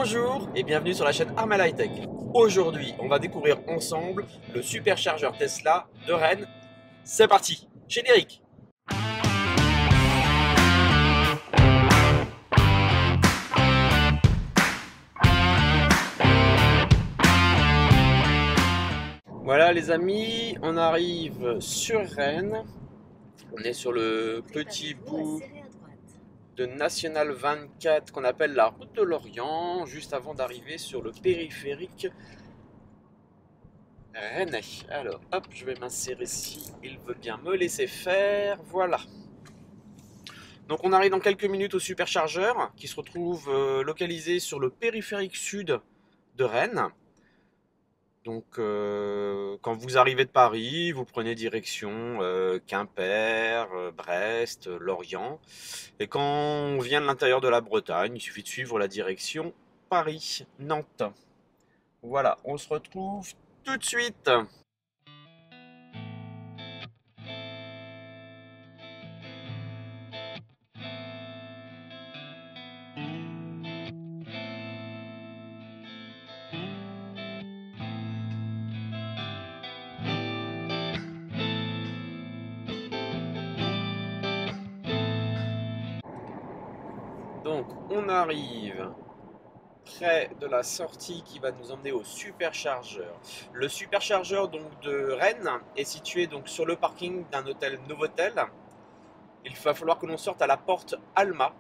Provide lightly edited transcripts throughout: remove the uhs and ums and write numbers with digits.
Bonjour et bienvenue sur la chaîne Armel High Tech. Aujourd'hui, on va découvrir ensemble le superchargeur Tesla de Rennes. C'est parti, générique. Voilà les amis, on arrive sur Rennes. On est sur le petit bout de National 24 qu'on appelle la route de l'Orient, juste avant d'arriver sur le périphérique Rennais. Alors hop, je vais m'insérer si il veut bien me laisser faire. Voilà. Donc on arrive dans quelques minutes au superchargeur qui se retrouve localisé sur le périphérique sud de Rennes. Donc quand vous arrivez de Paris, vous prenez direction Quimper, Brest, Lorient. Et quand on vient de l'intérieur de la Bretagne, il suffit de suivre la direction Paris-Nantes. Voilà, on se retrouve tout de suite. Donc on arrive près de la sortie qui va nous emmener au superchargeur. Le superchargeur donc de Rennes est situé donc sur le parking d'un hôtel Novotel. Il va falloir que l'on sorte à la porte Alma.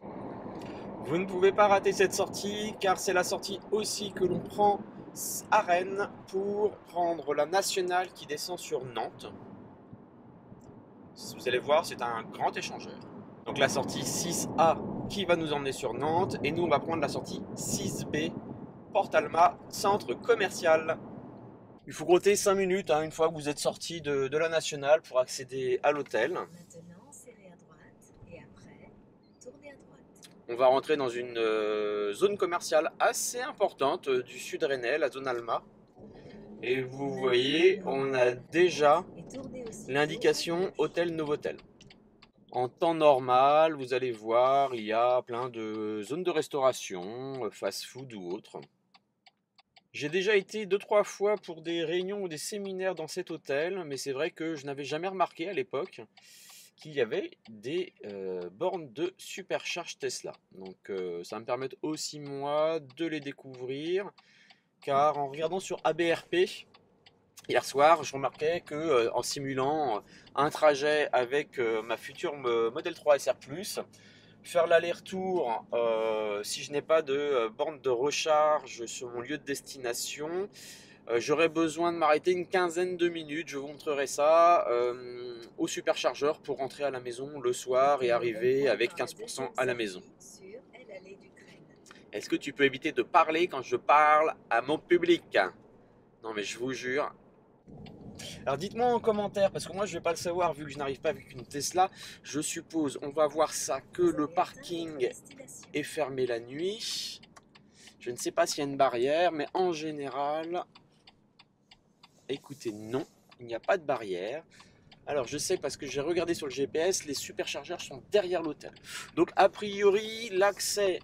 Vous ne pouvez pas rater cette sortie car c'est la sortie aussi que l'on prend à Rennes pour prendre la nationale qui descend sur Nantes. Vous allez voir, c'est un grand échangeur. Donc la sortie 6A qui va nous emmener sur Nantes et nous on va prendre la sortie 6B Porte Alma, centre commercial. Il faut compter 5 minutes une fois que vous êtes sorti de la nationale pour accéder à l'hôtel. Maintenant, serrez à droite et après, tournez à droite. On va rentrer dans une zone commerciale assez importante du sud rennais, la zone Alma. Et vous voyez, on a déjà l'indication hôtel Novotel. En temps normal, vous allez voir, il y a plein de zones de restauration, fast-food ou autres. J'ai déjà été 2-3 fois pour des réunions ou des séminaires dans cet hôtel, mais c'est vrai que je n'avais jamais remarqué à l'époque qu'il y avait des bornes de supercharge Tesla. Donc ça va me permettre aussi moi de les découvrir, car en regardant sur ABRP, hier soir, je remarquais que en simulant un trajet avec ma future Model 3 SR+, faire l'aller-retour si je n'ai pas de borne de recharge sur mon lieu de destination, j'aurais besoin de m'arrêter une quinzaine de minutes. Je vous montrerai ça au superchargeur pour rentrer à la maison le soir et arriver avec 15% à la maison. Est-ce que tu peux éviter de parler quand je parle à mon public? Non mais je vous jure. Alors dites-moi en commentaire, parce que moi je ne vais pas le savoir vu que je n'arrive pas avec une Tesla. Je suppose, on va voir ça, que le parking est fermé la nuit. Je ne sais pas s'il y a une barrière, mais en général, écoutez, non, il n'y a pas de barrière. Alors je sais parce que j'ai regardé sur le GPS, les superchargeurs sont derrière l'hôtel. Donc a priori, l'accès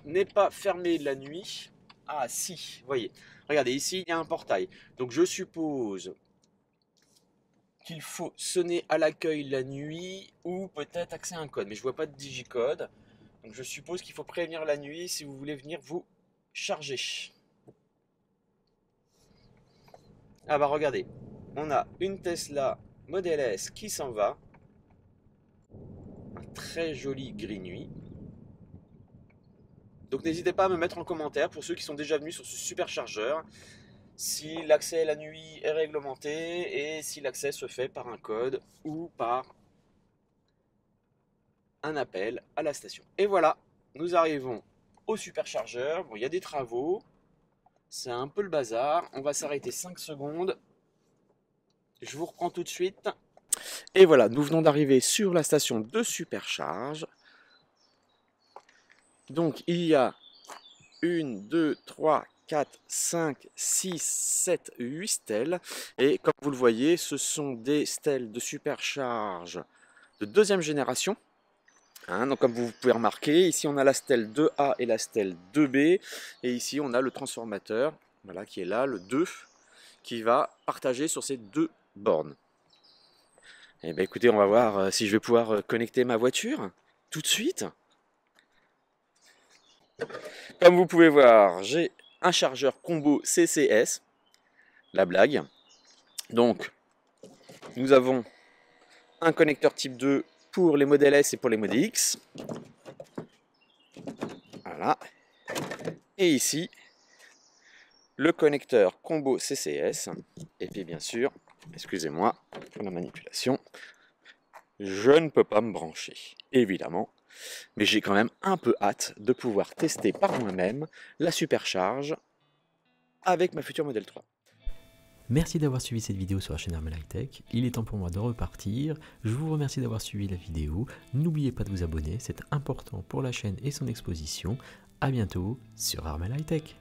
n'est pas fermé la nuit. Ah si, vous voyez. Regardez, ici, il y a un portail. Donc, je suppose qu'il faut sonner à l'accueil la nuit ou peut-être accéder à un code. Mais je ne vois pas de digicode. Donc, je suppose qu'il faut prévenir la nuit si vous voulez venir vous charger. Ah bah, regardez. On a une Tesla Model S qui s'en va. Un très joli gris nuit. Donc, n'hésitez pas à me mettre en commentaire pour ceux qui sont déjà venus sur ce superchargeur, si l'accès la nuit est réglementé et si l'accès se fait par un code ou par un appel à la station. Et voilà, nous arrivons au superchargeur. Bon, il y a des travaux, c'est un peu le bazar. On va s'arrêter 5 secondes. Je vous reprends tout de suite. Et voilà, nous venons d'arriver sur la station de supercharge. Donc il y a 1, 2, 3, 4, 5, 6, 7, 8 stèles. Et comme vous le voyez, ce sont des stèles de supercharge de deuxième génération. Hein, donc comme vous pouvez remarquer, ici on a la stèle 2A et la stèle 2B, et ici on a le transformateur, voilà, qui est là, le 2, qui va partager sur ces deux bornes. Et bien écoutez, on va voir si je vais pouvoir connecter ma voiture tout de suite. Comme vous pouvez voir, j'ai un chargeur combo CCS, la blague. Donc, nous avons un connecteur type 2 pour les modèles S et pour les modèles X. Voilà. Et ici, le connecteur combo CCS. Et puis bien sûr, excusez-moi pour la manipulation, je ne peux pas me brancher, évidemment. Mais j'ai quand même un peu hâte de pouvoir tester par moi-même la supercharge avec ma future Model 3. Merci d'avoir suivi cette vidéo sur la chaîne Armel High-Tech. Il est temps pour moi de repartir. Je vous remercie d'avoir suivi la vidéo. N'oubliez pas de vous abonner, c'est important pour la chaîne et son exposition. A bientôt sur Armel High-Tech.